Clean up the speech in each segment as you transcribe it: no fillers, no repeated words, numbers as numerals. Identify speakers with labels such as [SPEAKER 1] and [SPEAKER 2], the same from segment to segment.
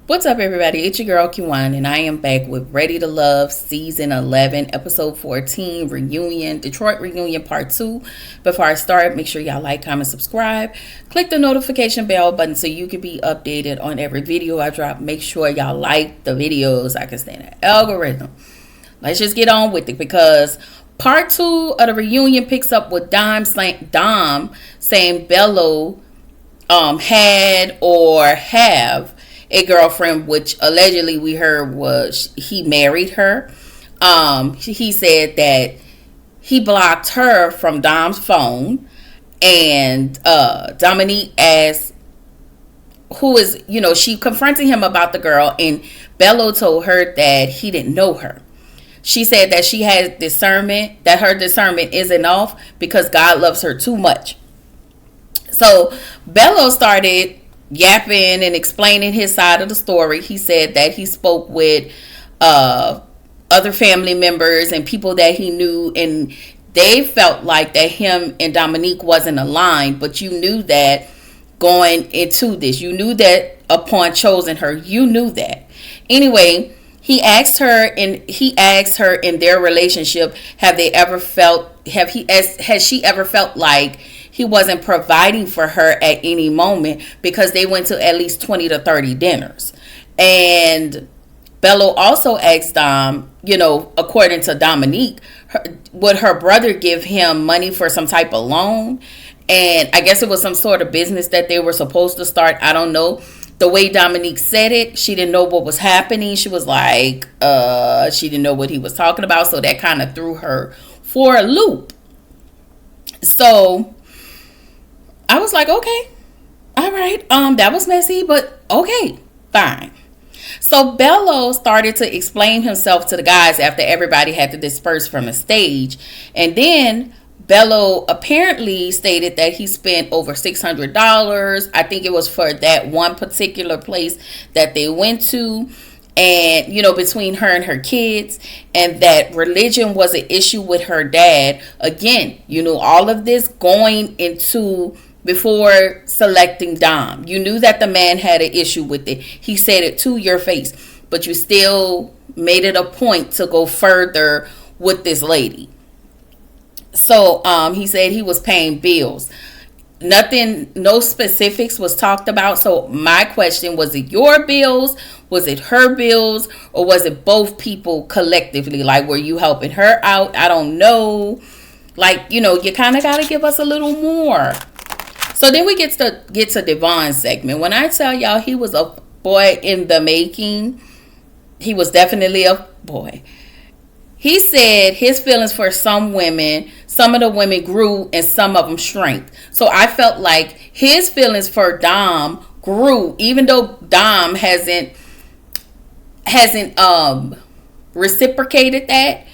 [SPEAKER 1] What's up, everybody? It's your girl Q1, and I am back with Ready to Love Season 11, Episode 14, Reunion, Detroit Reunion Part 2. Before I start, make sure y'all like, comment, subscribe. Click the notification bell button so you can be updated on every video I drop. Make sure y'all like the videos. I can stand the algorithm. Let's just get on with it because Part 2 of the reunion picks up with Dom saying Bello had or have a girlfriend, which allegedly we heard was he married her. He said that he blocked her from Dom's phone, and Dominique asked who is, she confronted him about the girl, and Bello told her that he didn't know her. She said that she had discernment, that her discernment isn't off because God loves her too much. So Bello started yapping and explaining his side of the story. He said that he spoke with other family members and people that he knew, and they felt like that him and Dominique wasn't aligned, but you knew that going into this. You knew that upon choosing her. You knew that. Anyway, he asked her in their relationship, has she ever felt like he wasn't providing for her at any moment, because they went to at least 20 to 30 dinners. And Bello also asked Dom, according to Dominique, would her brother give him money for some type of loan? And I guess it was some sort of business that they were supposed to start. I don't know. The way Dominique said it, she didn't know what was happening. She was like, she didn't know what he was talking about. So that kind of threw her for a loop. So I was like, okay, all right. That was messy, but okay, fine. So Bello started to explain himself to the guys after everybody had to disperse from the stage. And then Bello apparently stated that he spent over $600. I think it was for that one particular place that they went to. And, between her and her kids, and that religion was an issue with her dad. Again, all of this going into before selecting Dom. You knew that the man had an issue with it. He said it to your face, but you still made it a point to go further with this lady. So he said he was paying bills. No specifics was talked about. So my question, was it your bills? Was it her bills? Or was it both people collectively? Like, were you helping her out? I don't know. Like, you kind of got to give us a little more. So then we get to Devon's segment. When I tell y'all he was a boy in the making, he was definitely a boy. He said his feelings for some women, some of the women grew and some of them shrank. So I felt like his feelings for Dom grew, even though Dom hasn't reciprocated that.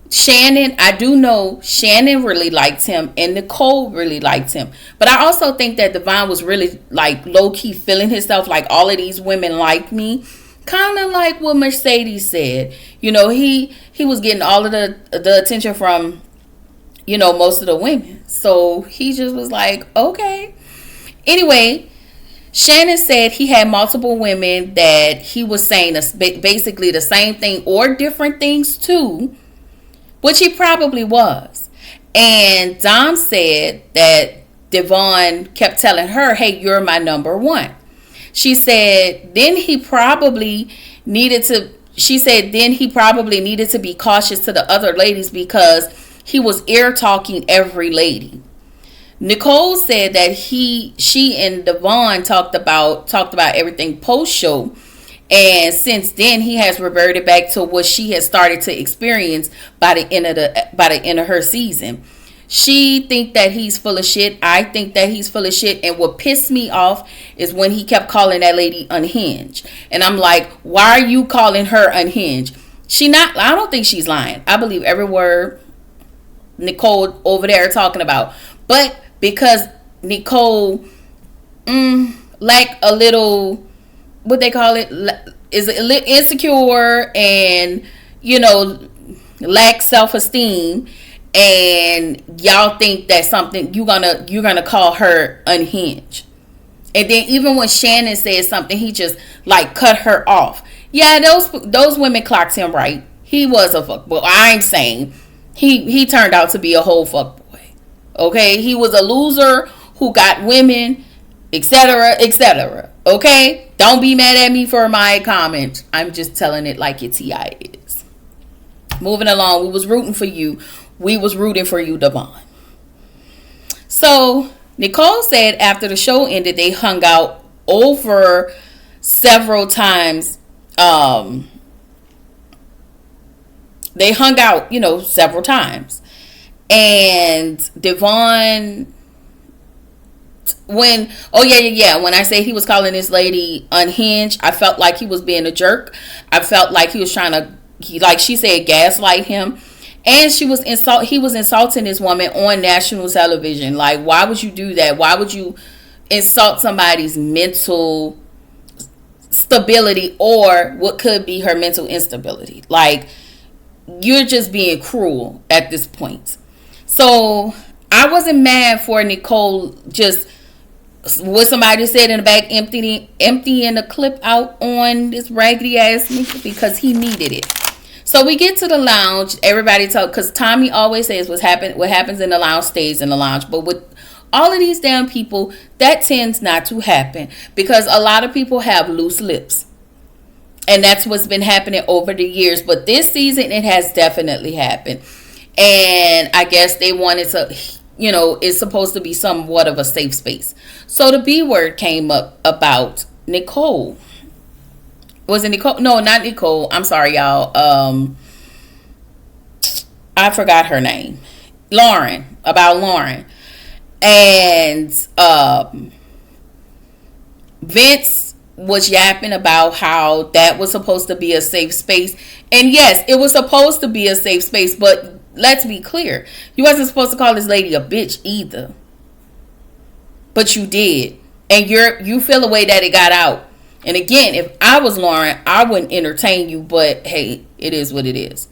[SPEAKER 1] Shannon, I do know Shannon really liked him and Nicole really liked him. But I also think that Devon was really like low-key feeling himself like all of these women like me. Kind of like what Mercedes said. He was getting all of the attention from, most of the women. So he just was like, okay. Anyway, Shannon said he had multiple women that he was saying basically the same thing or different things too, which he probably was. And Dom said that Devon kept telling her, hey, you're my number one. She said then he probably needed to be cautious to the other ladies because he was ear talking every lady. Nicole said that she and Devon talked about everything post show, and since then he has reverted back to what she has started to experience by the end of her season. She think that he's full of shit. I think that he's full of shit. And what pissed me off is when he kept calling that lady unhinged. And I'm like, why are you calling her unhinged? I don't think she's lying. I believe every word Nicole over there talking about. But because Nicole like a little, what they call it, is a little insecure and, lack self-esteem, and y'all think that something you're gonna call her unhinged. And then even when Shannon said something, he just like cut her off. Yeah, those women clocked him right. He was a fuck boy. I'm saying he turned out to be a whole fuck boy. Okay, he was a loser who got women, etc., etc. Okay, don't be mad at me for my comment. I'm just telling it like it's Ti is. Moving along, we was rooting for you. We was rooting for you, Devon. So Nicole said after the show ended, they hung out over several times. They hung out, several times. And Devon, when I say he was calling this lady unhinged, I felt like he was being a jerk. I felt like he was trying to, like she said, gaslight him. And he was insulting this woman on national television. Like, why would you do that? Why would you insult somebody's mental stability or what could be her mental instability? Like, you're just being cruel at this point. So I wasn't mad for Nicole just what somebody said in the back emptying the clip out on this raggedy ass nigga because he needed it. So we get to the lounge. Everybody talk because Tommy always says what happens in the lounge stays in the lounge. But with all of these damn people, that tends not to happen because a lot of people have loose lips. And that's what's been happening over the years. But this season, it has definitely happened. And I guess they wanted to, it's supposed to be somewhat of a safe space. So the B word came up about Nicole. Was it Nicole? No, not Nicole. I'm sorry, y'all. I forgot her name. Lauren. About Lauren. And Vince was yapping about how that was supposed to be a safe space. And yes, it was supposed to be a safe space, but let's be clear. You wasn't supposed to call this lady a bitch either. But you did. And you feel the way that it got out. And again, if I was Lauren, I wouldn't entertain you, but hey, it is what it is.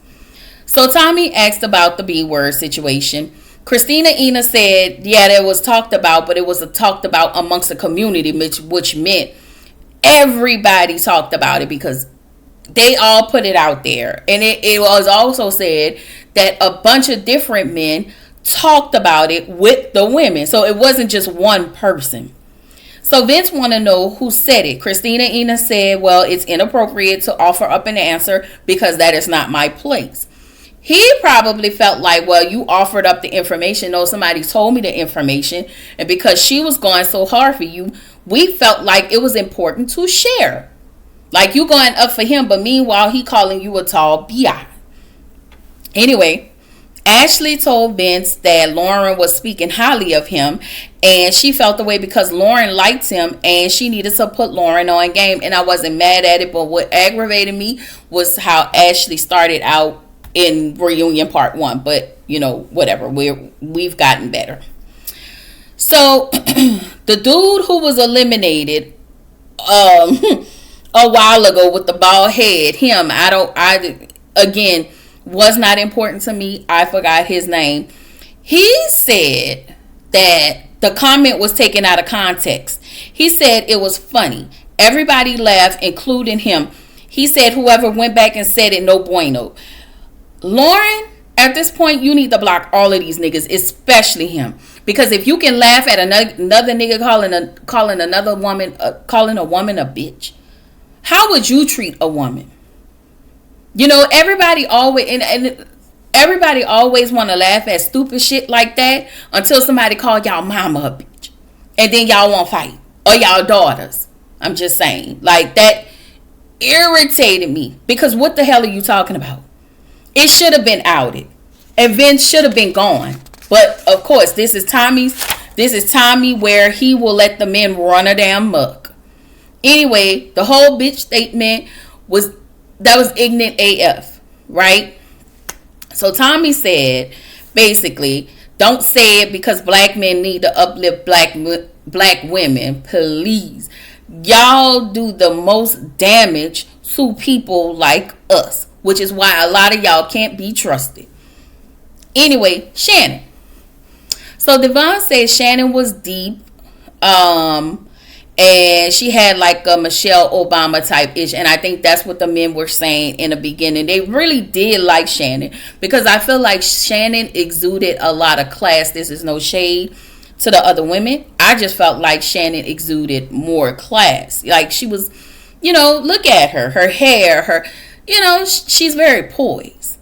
[SPEAKER 1] So Tommy asked about the B word situation. Christina Ina said, yeah, that was talked about, but it was talked about amongst the community, which meant everybody talked about it because they all put it out there. And it was also said that a bunch of different men talked about it with the women. So it wasn't just one person. So Vince want to know who said it. Christina Ina said, well, it's inappropriate to offer up an answer because that is not my place. He probably felt like, well, you offered up the information. No, somebody told me the information. And because she was going so hard for you, we felt like it was important to share. Like you going up for him, but meanwhile, he calling you a tall B.I. Anyway, Ashley told Vince that Lauren was speaking highly of him and she felt the way because Lauren liked him and she needed to put Lauren on game. And I wasn't mad at it, but what aggravated me was how Ashley started out in Reunion Part 1. But, whatever. We've gotten better. So, the dude who was eliminated a while ago with the bald head, him, again, was not important to me. I forgot his name. He said that the comment was taken out of context. He said it was funny. Everybody laughed, including him. He said whoever went back and said it, no bueno. Lauren, at this point, you need to block all of these niggas, especially him. Because if you can laugh at another nigga calling another woman, calling a woman a bitch, how would you treat a woman? Everybody always and everybody always want to laugh at stupid shit like that until somebody call y'all mama a bitch, and then y'all won't fight or y'all daughters. I'm just saying, like that irritated me because what the hell are you talking about? It should have been outed, and Vince should have been gone. But of course, this is Tommy where he will let the men run a damn muck. Anyway, the whole bitch statement was ignorant AF, right? So Tommy said, basically, don't say it because black men need to uplift black women. Please. Y'all do the most damage to people like us, which is why a lot of y'all can't be trusted. Anyway, Shannon. So Devon says Shannon was deep. And she had like a Michelle Obama type ish. And I think that's what the men were saying in the beginning. They really did like Shannon, because I feel like Shannon exuded a lot of class. This is no shade to the other women. I just felt like Shannon exuded more class. Like she was, look at her hair, she's very poised.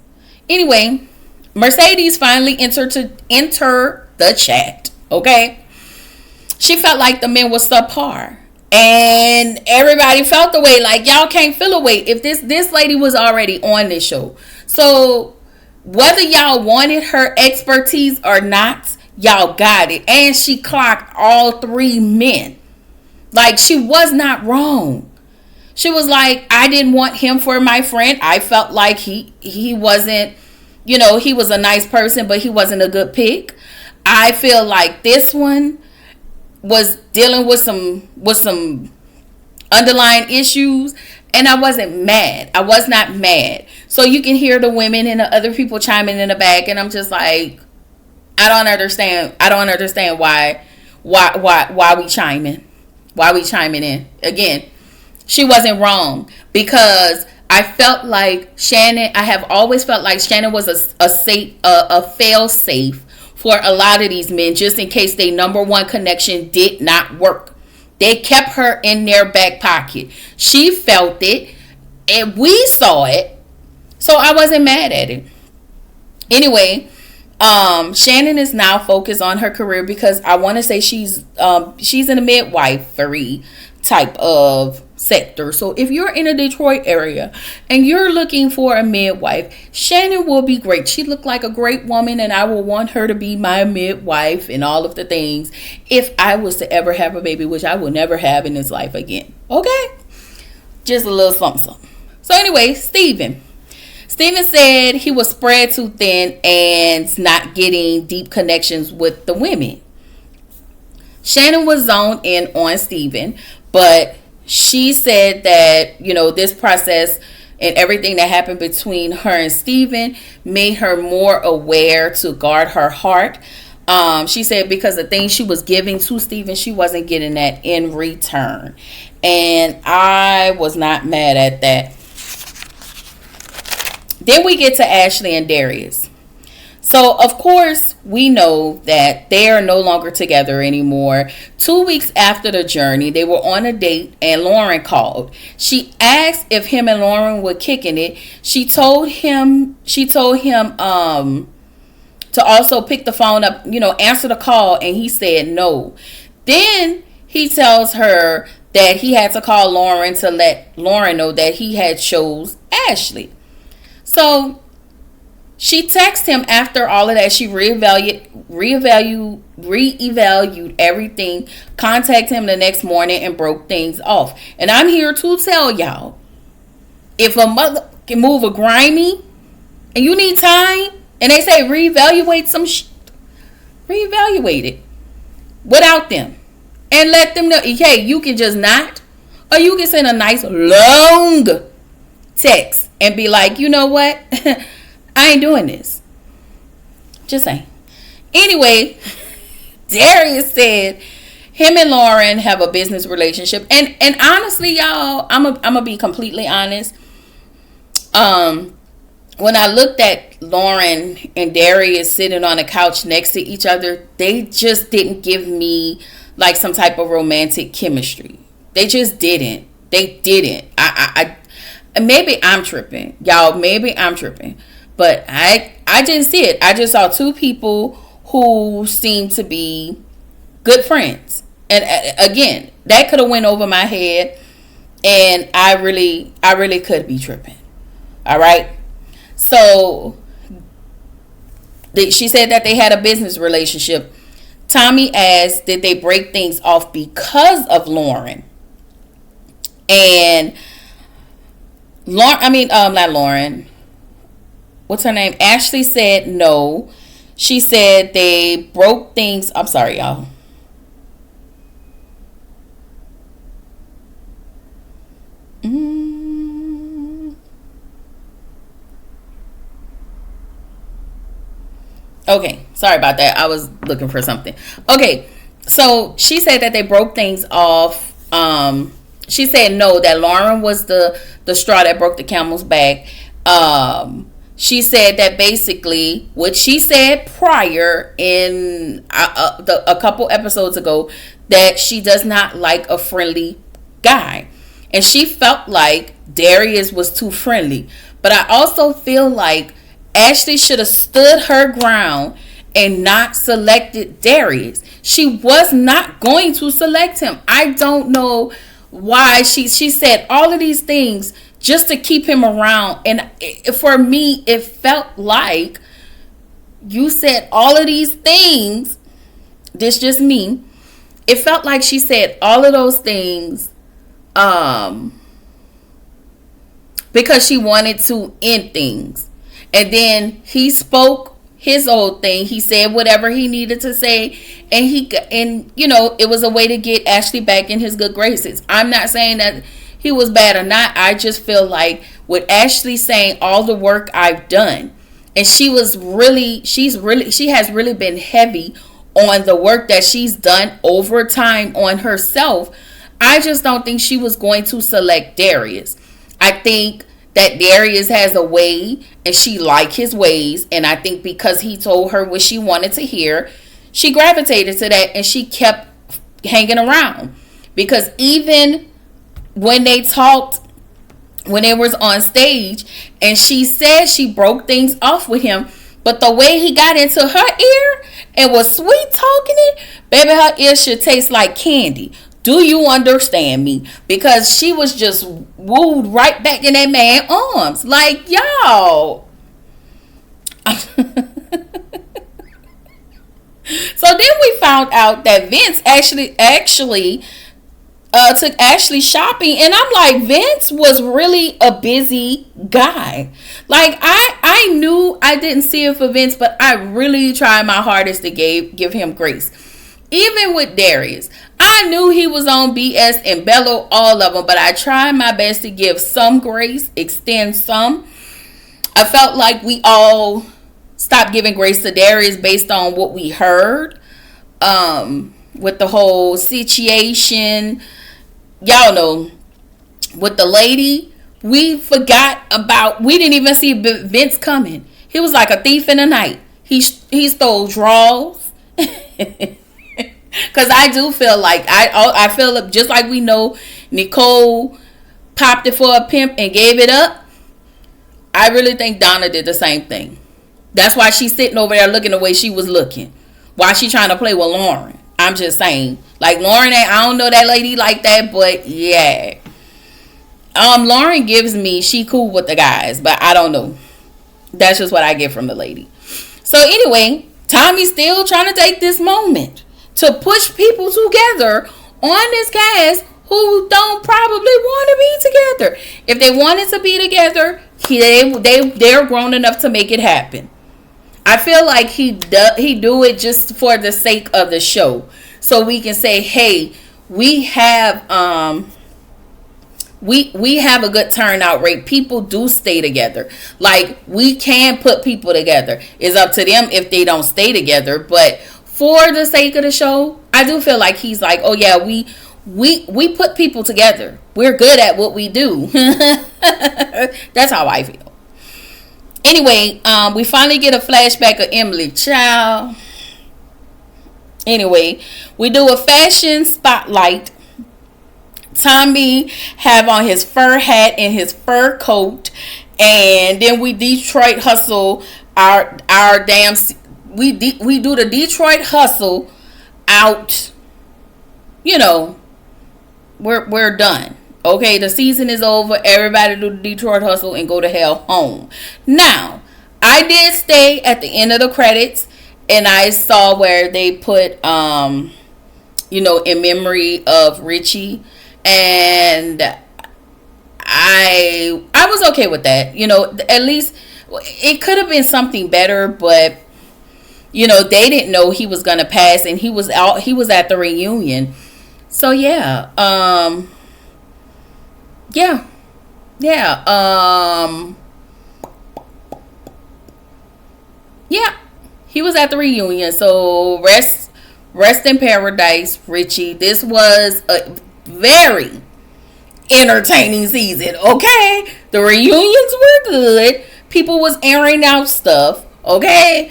[SPEAKER 1] Anyway, Mercedes finally entered the chat. Okay. She felt like the men was subpar. And everybody felt the way. Like, y'all can't feel a way if this lady was already on this show. So whether y'all wanted her expertise or not, y'all got it. And she clocked all three men. Like, she was not wrong. She was like, I didn't want him for my friend. I felt like he wasn't, he was a nice person, but he wasn't a good pick. I feel like this one was dealing with some underlying issues, and I wasn't mad. I was not mad. So you can hear the women and the other people chiming in the back, and I'm just like, I don't understand why we chiming. Why we chiming in? Again, she wasn't wrong, because I felt like Shannon, I have always felt like Shannon was a fail safe for a lot of these men, just in case their number one connection did not work. They kept her in their back pocket. She felt it, and we saw it, so I wasn't mad at it. Anyway, Shannon is now focused on her career, because I want to say she's in a midwifery type of sector. So if you're in a Detroit area and you're looking for a midwife, Shannon will be great. She looked like a great woman, and I will want her to be my midwife and all of the things if I was to ever have a baby, which I will never have in this life again. Okay? Just a little something. So anyway, Steven said he was spread too thin and not getting deep connections with the women. Shannon was zoned in on Steven, but she said that, this process and everything that happened between her and Steven made her more aware to guard her heart. She said because the things she was giving to Steven, she wasn't getting that in return. And I was not mad at that. Then we get to Ashley and Darius. So, of course, we know that they are no longer together anymore. 2 weeks after the journey, they were on a date and Lauren called. She asked if him and Lauren were kicking it. She told him to also pick the phone up, answer the call, and he said no. Then he tells her that he had to call Lauren to let Lauren know that he had chose Ashley. So she texted him after all of that. She reevaluated everything, contacted him the next morning, and broke things off. And I'm here to tell y'all, if a mother can move a grimy and you need time, and they say reevaluate some shit, reevaluate it without them. And let them know, hey, you can just not, or you can send a nice long text and be like, you know what? I ain't doing this. Just saying. Anyway, Darius said him and Lauren have a business relationship. And honestly, y'all, I'm gonna be completely honest. When I looked at Lauren and Darius sitting on a couch next to each other, they just didn't give me like some type of romantic chemistry. They just didn't. They didn't. I maybe I'm tripping. Y'all, maybe I'm tripping. But I didn't see it. I just saw two people who seemed to be good friends. And again, that could have went over my head. And I really could be tripping. All right. So she said that they had a business relationship. Tommy asked, did they break things off because of Lauren? And not Lauren. What's her name? Ashley said no. She said they broke things. I'm sorry, y'all. Okay, sorry about that. I was looking for something. Okay, so she said that they broke things off She said no, that Lauren was the straw that broke the camel's back. She said that basically what she said prior in a couple episodes ago, that she does not like a friendly guy, and she felt like Darius was too friendly. But I also feel like Ashley should have stood her ground and not selected Darius. She was not going to select him. I don't know why she said all of these things just to keep him around. And for me, it felt like you said all of these things. This just me. It felt like she said all of those things because she wanted to end things. And then he spoke his old thing. He said whatever he needed to say, and it was a way to get Ashley back in his good graces. I'm not saying that he was bad or not. I just feel like with Ashley saying all the work I've done, and she has really been heavy on the work that she's done over time on herself. I just don't think she was going to select Darius. I think that Darius has a way and she liked his ways, and I think because he told her what she wanted to hear, she gravitated to that and she kept hanging around. Because even when they talked, when they was on stage, and she said she broke things off with him, but the way he got into her ear and was sweet talking it, baby, her ear should taste like candy. Do you understand me? Because she was just wooed right back in that man's arms. Like, y'all. So then we found out that Vince actually took Ashley shopping, and I'm like, Vince was really a busy guy. Like, I knew I didn't see it for Vince, but I really tried my hardest to give him grace. Even with Darius, I knew he was on BS and Bello, all of them, but I tried my best to give some grace, extend some. I felt like we all stopped giving grace to Darius based on what we heard with the whole situation. Y'all know, with the lady, we didn't even see Vince coming. He was like a thief in the night. He stole drawers. Because I do feel like, I feel just like we know Nicole popped it for a pimp and gave it up. I really think Donna did the same thing. That's why she's sitting over there looking the way she was looking. Why she trying to play with Lauren. I'm just saying. Like, Lauren, I don't know that lady like that, but yeah. Lauren gives me, she cool with the guys, but I don't know. That's just what I get from the lady. So anyway, Tommy's still trying to take this moment to push people together on this cast who don't probably want to be together. If they wanted to be together, they're grown enough to make it happen. I feel like he do it just for the sake of the show, so we can say, hey, we have we have a good turnout rate. People do stay together. Like, we can put people together. It's up to them if they don't stay together, but for the sake of the show, I do feel like he's like, oh yeah, we put people together. We're good at what we do. That's how I feel. Anyway, we finally get a flashback of Emily. Child. Anyway, we do a fashion spotlight. Tommy have on his fur hat and his fur coat, and then we Detroit hustle our damn. We do the Detroit hustle out. You know, we're done. Okay, the season is over. Everybody do the Detroit hustle and go to hell home. Now, I did stay at the end of the credits, and I saw where they put, in memory of Richie, and I was okay with that. At least it could have been something better, but they didn't know he was gonna pass, and he was at the reunion. So yeah, he was at the reunion. So rest in paradise, Richie. This was a very entertaining season. Okay, the reunions were good. People was airing out stuff. Okay,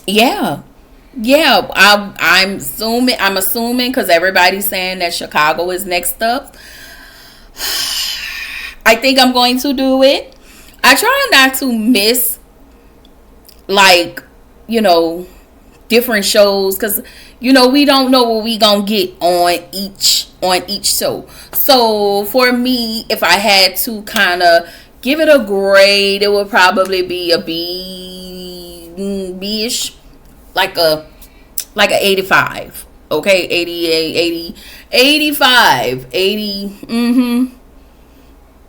[SPEAKER 1] yeah, yeah. I'm assuming because everybody's saying that Chicago is next up. I think I'm going to do it. I try not to miss, like, you know, different shows, because we don't know what we gonna get on each show. So for me, if I had to kind of give it a grade, it would probably be a B-ish, like a 85. Okay, 88, 80, 85, 80.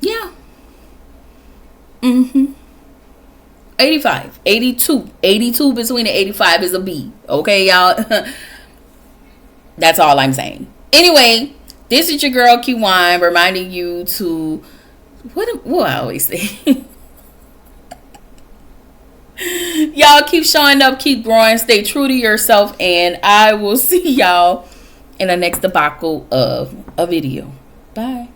[SPEAKER 1] Yeah. 85, 82, 82 between the 85 is a B. Okay, y'all. That's all I'm saying. Anyway, this is your girl Q Wine reminding you to what I always say. Y'all keep showing up, keep growing, stay true to yourself, and I will see y'all in the next debacle of a video. Bye.